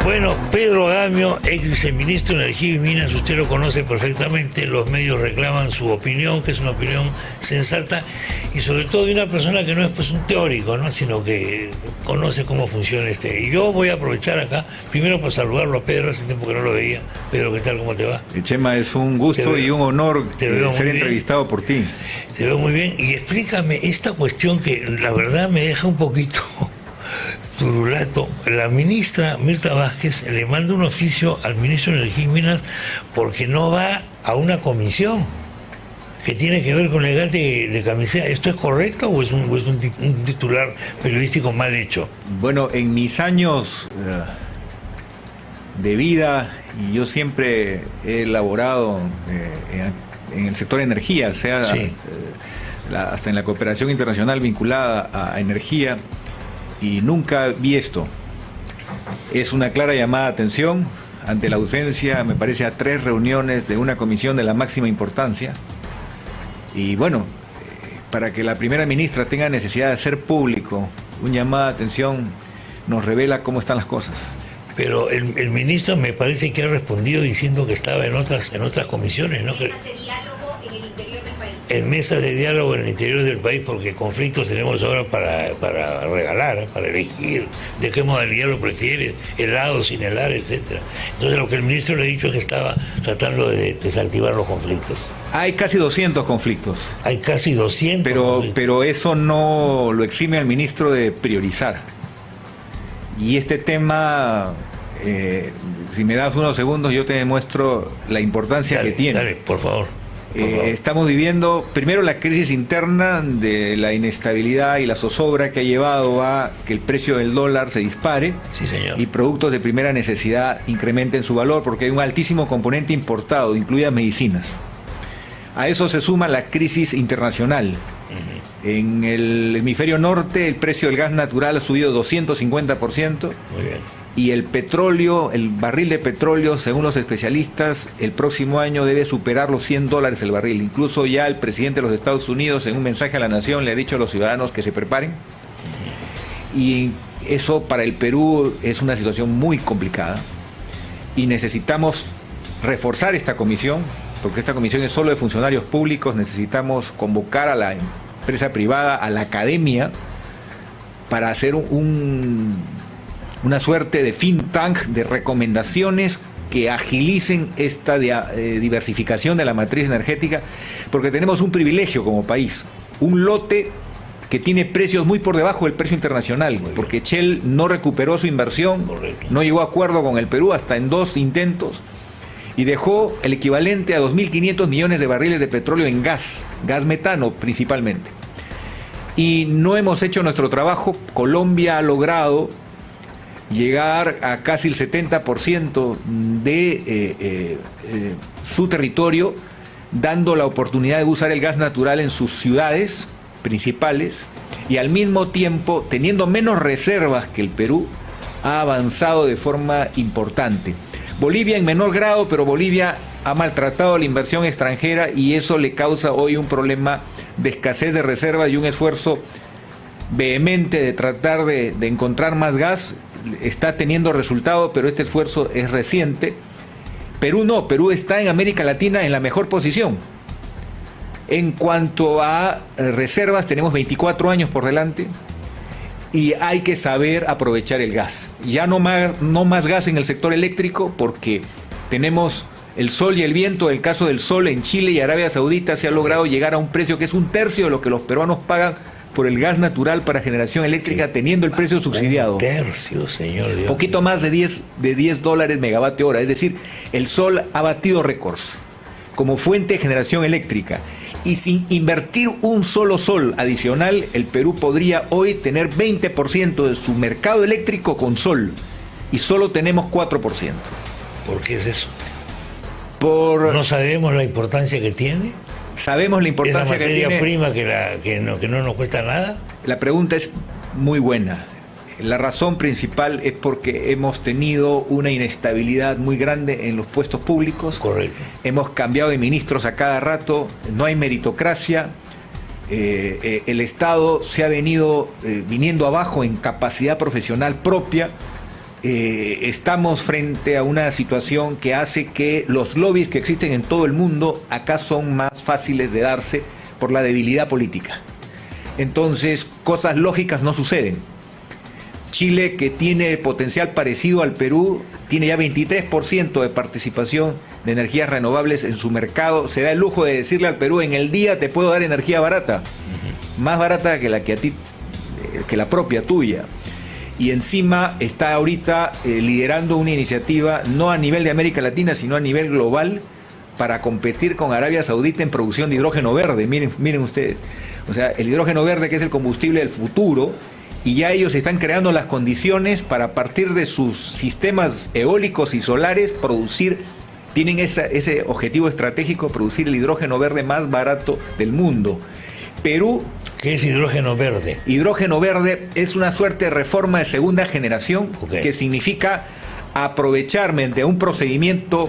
Bueno, Pedro Agamio, ex viceministro de Energía y Minas, usted lo conoce perfectamente, los medios reclaman su opinión, que es una opinión sensata, y sobre todo de una persona que no es pues un teórico, ¿no?, sino que conoce cómo funciona Y yo voy a aprovechar acá, primero para saludarlo a Pedro, hace tiempo que no lo veía. Pedro, ¿qué tal? ¿Cómo te va? Chema, es un gusto y un honor ser entrevistado por ti. Te veo muy bien, y explícame esta cuestión que la verdad me deja un poquito turulato. La ministra Mirta Vázquez le manda un oficio al ministro de Energía y Minas porque no va a una comisión que tiene que ver con el gas de Camisea. ¿Esto es correcto o es un titular periodístico mal hecho? Bueno, en mis años de vida, y yo siempre he elaborado en el sector de energía, sea sí, hasta en la cooperación internacional vinculada a energía, y nunca vi esto. Es una clara llamada de atención ante la ausencia, me parece, a 3 reuniones de una comisión de la máxima importancia. Y bueno, para que la primera ministra tenga necesidad de hacer público un llamado de atención, nos revela cómo están las cosas. Pero el ministro me parece que ha respondido diciendo que estaba en otras comisiones, ¿no? En mesas de diálogo en el interior del país, porque conflictos tenemos ahora para regalar, para elegir de qué modalidad lo prefieres, helado, sin helar, etcétera. Entonces lo que el ministro le ha dicho es que estaba tratando de desactivar los conflictos. Hay casi 200 conflictos. Hay casi 200 pero eso no lo exime al ministro de priorizar. Y este tema, si me das unos segundos, yo te demuestro la importancia que tiene. Dale, por favor. Estamos viviendo primero la crisis interna de la inestabilidad y la zozobra que ha llevado a que el precio del dólar se dispare, sí, señor, y productos de primera necesidad incrementen su valor porque hay un altísimo componente importado, incluidas medicinas. A eso se suma la crisis internacional. En el hemisferio norte el precio del gas natural ha subido 250%. Muy bien. Y el petróleo, el barril de petróleo, según los especialistas, el próximo año debe superar los $100 el barril. Incluso ya el presidente de los Estados Unidos, en un mensaje a la nación, le ha dicho a los ciudadanos que se preparen. Y eso para el Perú es una situación muy complicada. Y necesitamos reforzar esta comisión, porque esta comisión es solo de funcionarios públicos. Necesitamos convocar a la empresa privada, a la academia, para hacer una suerte de think tank de recomendaciones que agilicen esta diversificación de la matriz energética, porque tenemos un privilegio como país, un lote que tiene precios muy por debajo del precio internacional, porque Shell no recuperó su inversión, correcto, no llegó a acuerdo con el Perú hasta en 2 intentos, y dejó el equivalente a 2.500 millones de barriles de petróleo en gas metano principalmente. Y no hemos hecho nuestro trabajo. Colombia ha logrado llegar a casi el 70% de su territorio, dando la oportunidad de usar el gas natural en sus ciudades principales, y al mismo tiempo, teniendo menos reservas que el Perú, ha avanzado de forma importante. Bolivia en menor grado, pero Bolivia ha maltratado la inversión extranjera y eso le causa hoy un problema de escasez de reservas y un esfuerzo vehemente de tratar de encontrar más gas. Está teniendo resultado, pero este esfuerzo es reciente. Perú no, Perú está en América Latina en la mejor posición. En cuanto a reservas, tenemos 24 años por delante y hay que saber aprovechar el gas. Ya no más gas en el sector eléctrico, porque tenemos el sol y el viento. El caso del sol en Chile y Arabia Saudita se ha logrado llegar a un precio que es 1/3 de lo que los peruanos pagan por el gas natural para generación eléctrica, teniendo el precio subsidiado. 1/3, señor Dios. Poquito más de $10 megavatio hora. Es decir, el sol ha batido récords como fuente de generación eléctrica. Y sin invertir un solo sol adicional, el Perú podría hoy tener 20% de su mercado eléctrico con sol. Y solo tenemos 4%. ¿Por qué es eso? ¿No sabemos la importancia que tiene? Sabemos la importancia que tiene. ¿Esa materia prima que no nos cuesta nada? La pregunta es muy buena. La razón principal es porque hemos tenido una inestabilidad muy grande en los puestos públicos. Correcto. Hemos cambiado de ministros a cada rato, no hay meritocracia. El Estado se ha viniendo abajo en capacidad profesional propia, estamos frente a una situación que hace que los lobbies que existen en todo el mundo acá son más fáciles de darse por la debilidad política. Entonces, cosas lógicas no suceden. Chile, que tiene potencial parecido al Perú, tiene ya 23% de participación de energías renovables en su mercado. Se da el lujo de decirle al Perú: en el día te puedo dar energía barata, más barata que la que a ti, que la propia tuya. Y encima está ahorita liderando una iniciativa no a nivel de América Latina, sino a nivel global, para competir con Arabia Saudita en producción de hidrógeno verde. Miren ustedes, o sea, el hidrógeno verde, que es el combustible del futuro, y ya ellos están creando las condiciones para, a partir de sus sistemas eólicos y solares, producir, tienen ese objetivo estratégico, producir el hidrógeno verde más barato del mundo. Perú... ¿Qué es hidrógeno verde? Hidrógeno verde es una suerte de reforma de segunda generación, que significa aprovechar mediante un procedimiento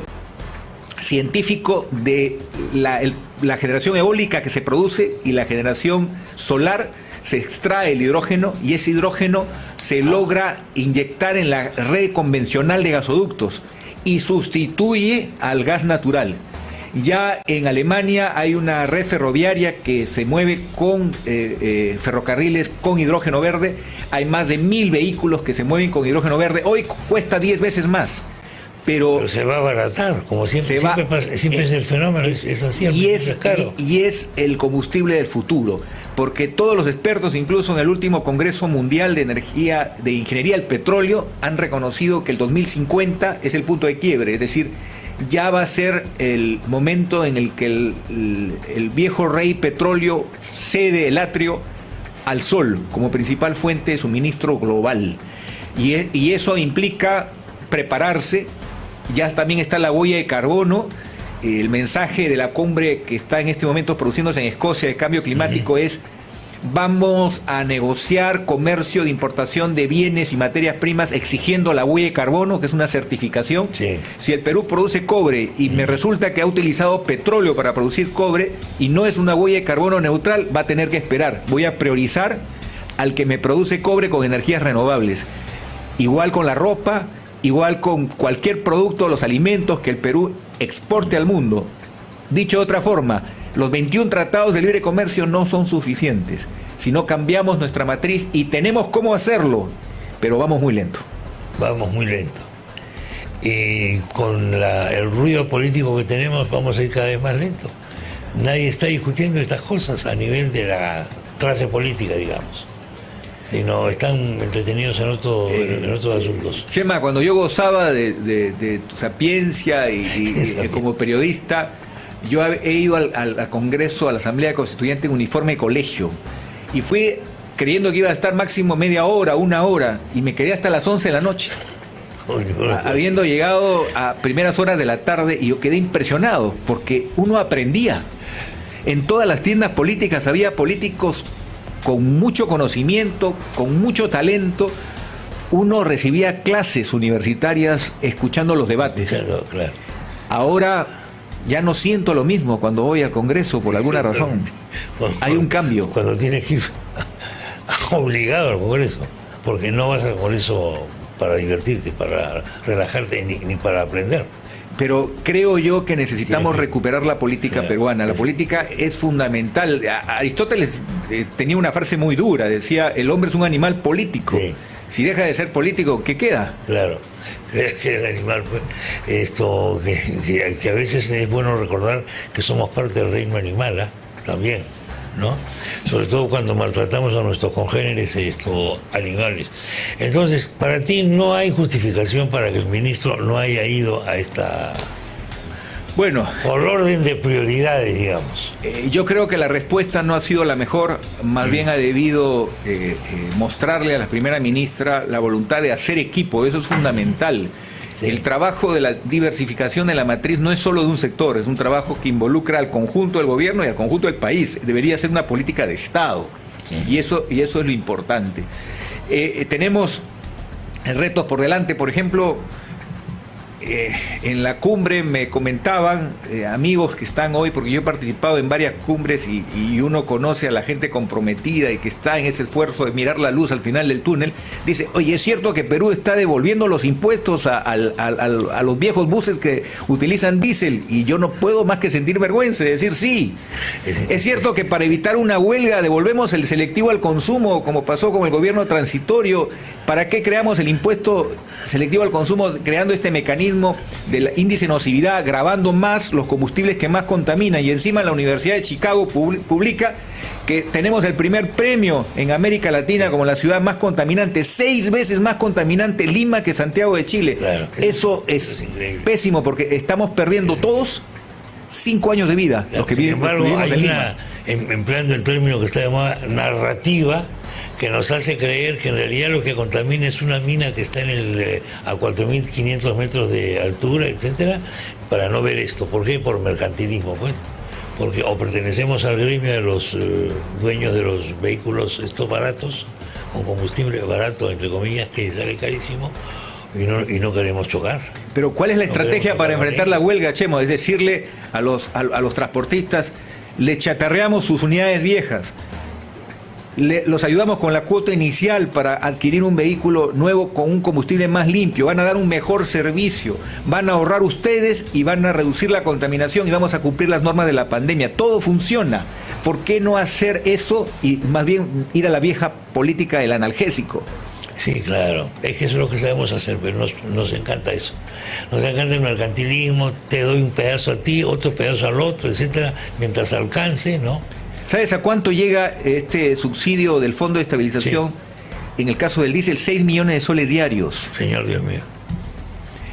científico de la generación eólica que se produce y la generación solar. Se extrae el hidrógeno y ese hidrógeno se logra inyectar en la red convencional de gasoductos y sustituye al gas natural. Ya en Alemania hay una red ferroviaria que se mueve con ferrocarriles con hidrógeno verde. Hay más de 1000 vehículos que se mueven con hidrógeno verde. Hoy cuesta 10 veces más. Pero se va a abaratar, como siempre, siempre es el fenómeno, es así. Y es el combustible del futuro, porque todos los expertos, incluso en el último Congreso Mundial de Ingeniería del Petróleo, han reconocido que el 2050 es el punto de quiebre, es decir, ya va a ser el momento en el que el viejo rey petróleo cede el atrio al sol como principal fuente de suministro global. Y eso implica prepararse. Ya también está la huella de carbono. El mensaje de la cumbre que está en este momento produciéndose en Escocia de cambio climático es: vamos a negociar comercio de importación de bienes y materias primas exigiendo la huella de carbono, que es una certificación. Sí. Si el Perú produce cobre y me resulta que ha utilizado petróleo para producir cobre y no es una huella de carbono neutral, va a tener que esperar. Voy a priorizar al que me produce cobre con energías renovables. Igual con la ropa, igual con cualquier producto, los alimentos que el Perú exporte al mundo. Dicho de otra forma, los 21 tratados de libre comercio no son suficientes si no cambiamos nuestra matriz, y tenemos cómo hacerlo, pero vamos muy lento. Vamos muy lento. Y con el ruido político que tenemos, vamos a ir cada vez más lento. Nadie está discutiendo estas cosas a nivel de la clase política, digamos, sino están entretenidos en otros asuntos. Chema, cuando yo gozaba de tu sapiencia y como periodista, yo he ido al Congreso, a la Asamblea Constituyente en uniforme de colegio, y fui creyendo que iba a estar máximo media hora, una hora, y me quedé hasta las 11 de la noche, habiendo llegado a primeras horas de la tarde, y yo quedé impresionado, porque uno aprendía. En todas las tiendas políticas había políticos con mucho conocimiento, con mucho talento. Uno recibía clases universitarias escuchando los debates. Claro, claro. Ahora ya no siento lo mismo cuando voy al Congreso, por alguna razón. Hay un cambio. Cuando tienes que ir obligado al Congreso, porque no vas al Congreso para divertirte, para relajarte, ni para aprender. Pero creo yo que necesitamos recuperar la política peruana. La política es fundamental. Aristóteles tenía una frase muy dura, decía: el hombre es un animal político. Sí. Si deja de ser político, ¿qué queda? Claro, que el animal, que a veces es bueno recordar que somos parte del reino animal, también, ¿no? Sobre todo cuando maltratamos a nuestros congéneres animales. Entonces, para ti no hay justificación para que el ministro no haya ido a esta... Bueno, por orden de prioridades, digamos. Yo creo que la respuesta no ha sido la mejor, más bien ha debido mostrarle a la primera ministra la voluntad de hacer equipo. Eso es fundamental. Sí. El trabajo de la diversificación de la matriz no es solo de un sector, es un trabajo que involucra al conjunto del gobierno y al conjunto del país. Debería ser una política de Estado, y eso es lo importante. Tenemos retos por delante. Por ejemplo, en la cumbre me comentaban amigos que están hoy, porque yo he participado en varias cumbres y uno conoce a la gente comprometida y que está en ese esfuerzo de mirar la luz al final del túnel, dice, oye, ¿es cierto que Perú está devolviendo los impuestos a los viejos buses que utilizan diésel? Y yo no puedo más que sentir vergüenza de decir sí. ¿Es cierto que para evitar una huelga devolvemos el selectivo al consumo, como pasó con el gobierno transitorio? ¿Para qué creamos el impuesto selectivo al consumo, creando este mecanismo del índice de nocividad, grabando más los combustibles que más contaminan? Y encima la Universidad de Chicago publica que tenemos el primer premio en América Latina como la ciudad más contaminante, 6 veces más contaminante Lima que Santiago de Chile. Claro, eso es pésimo, porque estamos perdiendo todos 5 años de vida. Claro, los que sin embargo, hay una, empleando el término que está de moda, narrativa, que nos hace creer que en realidad lo que contamina es una mina que está a 4.500 metros de altura, etcétera, para no ver esto. ¿Por qué? Por mercantilismo, pues. Porque o pertenecemos al gremio de los dueños de los vehículos estos baratos, con combustible barato, entre comillas, que sale carísimo, y no queremos chocar. Pero ¿cuál es la estrategia para enfrentar la huelga, Chemo? Es decirle a los transportistas, le chatarreamos sus unidades viejas, los ayudamos con la cuota inicial para adquirir un vehículo nuevo con un combustible más limpio, van a dar un mejor servicio, van a ahorrar ustedes y van a reducir la contaminación y vamos a cumplir las normas de la pandemia. Todo funciona. ¿Por qué no hacer eso y más bien ir a la vieja política del analgésico? Sí, claro, es que eso es lo que sabemos hacer, pero nos encanta eso. Nos encanta el mercantilismo, te doy un pedazo a ti, otro pedazo al otro, etcétera, mientras alcance, ¿no? ¿Sabes a cuánto llega este subsidio del Fondo de Estabilización? Sí. En el caso del diésel, 6 millones de soles diarios. Señor Dios mío.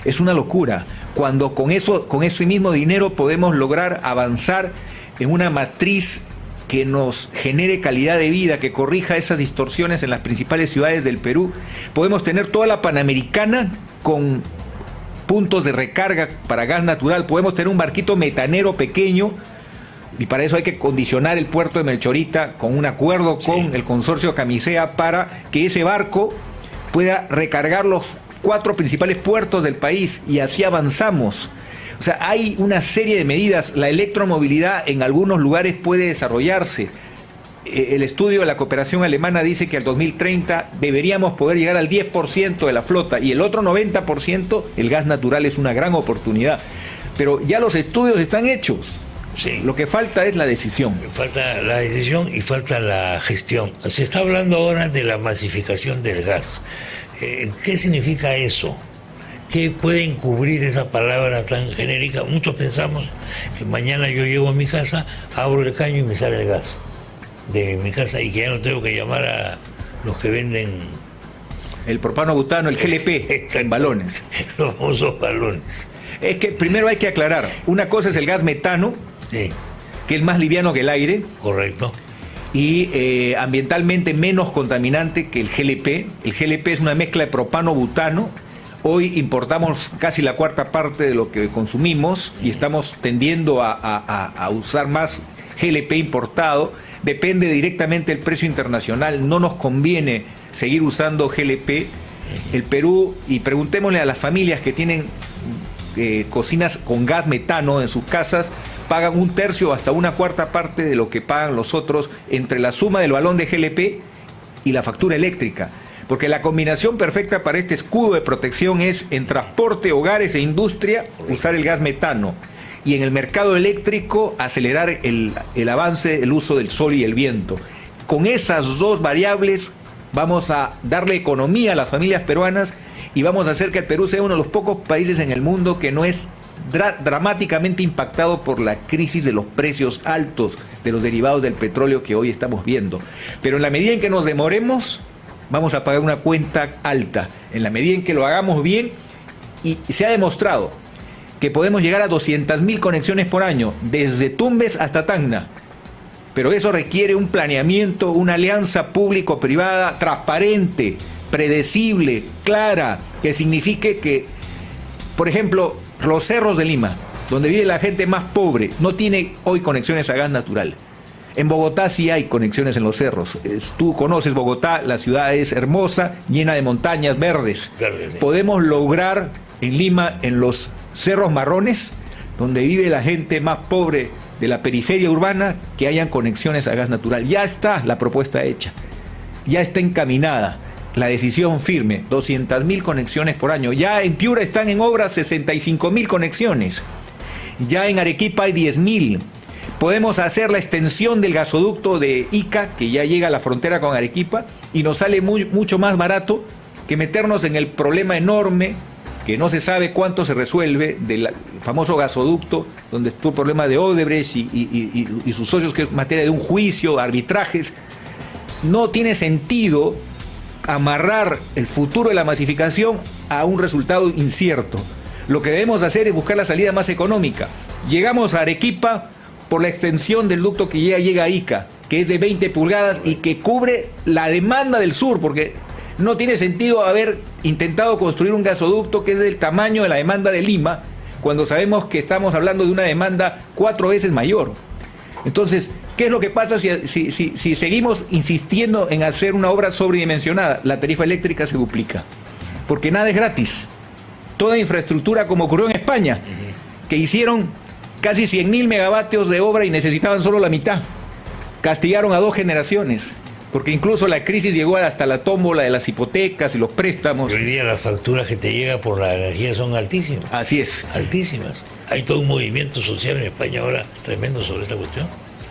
Es una locura. Cuando con ese mismo dinero podemos lograr avanzar en una matriz que nos genere calidad de vida, que corrija esas distorsiones en las principales ciudades del Perú, podemos tener toda la Panamericana con puntos de recarga para gas natural, podemos tener un barquito metanero pequeño, y para eso hay que condicionar el puerto de Melchorita con un acuerdo con el consorcio Camisea para que ese barco pueda recargar los 4 principales puertos del país, y así avanzamos. O sea, hay una serie de medidas. La electromovilidad en algunos lugares puede desarrollarse. El estudio de la cooperación alemana dice que al 2030 deberíamos poder llegar al 10% de la flota, y el otro 90%, el gas natural es una gran oportunidad. Pero ya los estudios están hechos. Sí. Lo que falta es la decisión. Falta la decisión y falta la gestión. Se está hablando ahora de la masificación del gas. ¿Qué significa eso? ¿Qué puede encubrir esa palabra tan genérica? Muchos pensamos que mañana yo llego a mi casa, abro el caño y me sale el gas de mi casa, y que ya no tengo que llamar a los que venden el propano butano, el GLP, en balones. Los famosos balones. Es que primero hay que aclarar, una cosa es el gas metano, sí, que es más liviano que el aire. Correcto. Y ambientalmente menos contaminante que el GLP. El GLP es una mezcla de propano-butano. Hoy importamos casi la 1/4 parte de lo que consumimos y estamos tendiendo a usar más GLP importado. Depende directamente del precio internacional. No nos conviene seguir usando GLP. El Perú, y preguntémosle a las familias que tienen cocinas con gas metano en sus casas, pagan 1/3 hasta 1/4 parte de lo que pagan los otros entre la suma del balón de GLP y la factura eléctrica. Porque la combinación perfecta para este escudo de protección es en transporte, hogares e industria usar el gas metano, y en el mercado eléctrico acelerar el avance, el uso del sol y el viento. Con esas dos variables vamos a darle economía a las familias peruanas y vamos a hacer que el Perú sea uno de los pocos países en el mundo que no es dramáticamente impactado por la crisis de los precios altos de los derivados del petróleo que hoy estamos viendo. Pero en la medida en que nos demoremos, vamos a pagar una cuenta alta. En la medida en que lo hagamos bien, y se ha demostrado que podemos llegar a 200.000 conexiones por año, desde Tumbes hasta Tacna. Pero eso requiere un planeamiento, una alianza público-privada transparente, predecible, clara, que signifique que, por ejemplo, los cerros de Lima, donde vive la gente más pobre, no tiene hoy conexiones a gas natural. En Bogotá sí hay conexiones en los cerros. Tú conoces Bogotá, la ciudad es hermosa, llena de montañas verdes. Sí. Podemos lograr en Lima, en los cerros marrones, donde vive la gente más pobre de la periferia urbana, que hayan conexiones a gas natural. Ya está la propuesta hecha, ya está encaminada. La decisión firme, 200.000 conexiones por año. Ya en Piura están en obra 65.000 conexiones. Ya en Arequipa hay 10.000. Podemos hacer la extensión del gasoducto de Ica, que ya llega a la frontera con Arequipa, y nos sale mucho más barato que meternos en el problema enorme, que no se sabe cuánto se resuelve, del famoso gasoducto, donde estuvo el problema de Odebrecht y sus socios, que es materia de un juicio, arbitrajes. No tiene sentido amarrar el futuro de la masificación a un resultado incierto. Lo que debemos hacer es buscar la salida más económica. Llegamos a Arequipa por la extensión del ducto que ya llega a Ica, que es de 20 pulgadas y que cubre la demanda del sur, porque no tiene sentido haber intentado construir un gasoducto que es del tamaño de la demanda de Lima, cuando sabemos que estamos hablando de una demanda 4 veces mayor. Entonces, ¿qué es lo que pasa si seguimos insistiendo en hacer una obra sobredimensionada? La tarifa eléctrica se duplica, porque nada es gratis. Toda infraestructura, como ocurrió en España, que hicieron casi 100.000 megavatios de obra y necesitaban solo la mitad. Castigaron a 2 generaciones, porque incluso la crisis llegó hasta la tómbola de las hipotecas y los préstamos. Hoy día las facturas que te llegan por la energía son altísimas. Así es. Altísimas. Hay todo un movimiento social en España ahora tremendo sobre esta cuestión.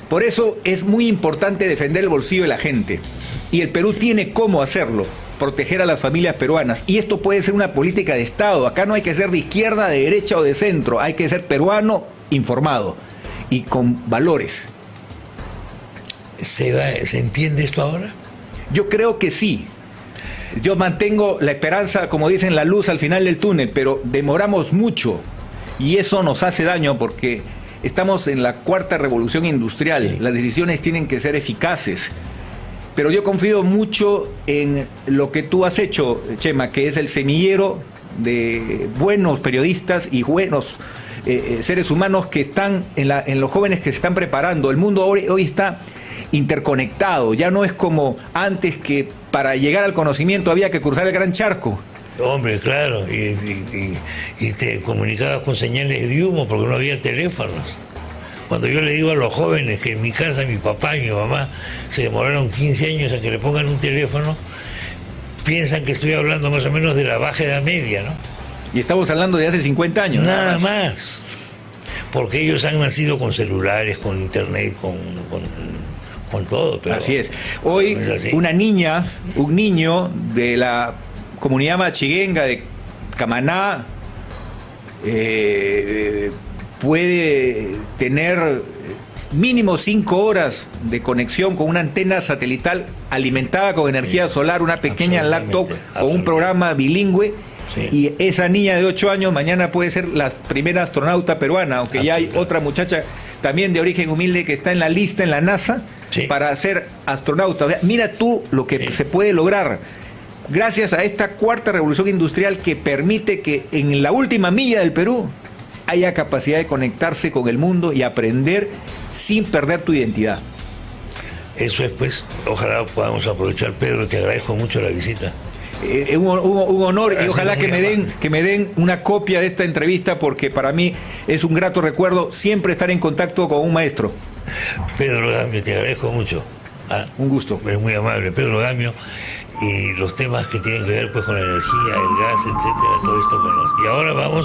Por eso es muy importante defender el bolsillo de la gente. Y el Perú tiene cómo hacerlo, proteger a las familias peruanas. Y esto puede ser una política de Estado. Acá no hay que ser de izquierda, de derecha o de centro. Hay que ser peruano informado y con valores. ¿Se entiende esto ahora? Yo creo que sí. Yo mantengo la esperanza, como dicen, la luz al final del túnel, pero demoramos mucho. Y eso nos hace daño porque estamos en la 4ª revolución industrial. Sí. Las decisiones tienen que ser eficaces. Pero yo confío mucho en lo que tú has hecho, Chema, que es el semillero de buenos periodistas y buenos seres humanos que están en los jóvenes que se están preparando. El mundo hoy está interconectado. Ya no es como antes, que para llegar al conocimiento había que cruzar el gran charco. Hombre, claro, y te comunicabas con señales de humo porque no había teléfonos. Cuando yo le digo a los jóvenes que en mi casa mi papá y mi mamá se demoraron 15 años a que le pongan un teléfono, piensan que estoy hablando más o menos de la baja edad media, ¿no? Y estamos hablando de hace 50 años. Nada más. Porque ellos han nacido con celulares, con internet, con todo. Pero así es. Hoy una niña, un niño de la comunidad machiguenga de Camaná puede tener mínimo 5 horas de conexión con una antena satelital alimentada con energía solar, una pequeña laptop con un programa bilingüe. Sí. Y esa niña de 8 años mañana puede ser la primera astronauta peruana, aunque ya hay otra muchacha también de origen humilde que está en la lista en la NASA, sí, para ser astronauta. O sea, mira tú lo que se puede lograr gracias a esta 4ª revolución industrial, que permite que en la última milla del Perú haya capacidad de conectarse con el mundo y aprender sin perder tu identidad. Eso es, pues, ojalá podamos aprovechar. Pedro, te agradezco mucho la visita. Un honor, y ojalá que me den una copia de esta entrevista, porque para mí es un grato recuerdo siempre estar en contacto con un maestro. Pedro Gamio, te agradezco mucho. Un gusto. Es muy amable, Pedro Gamio, y los temas que tienen que ver pues con la energía, el gas, etcétera, todo esto. Y ahora vamos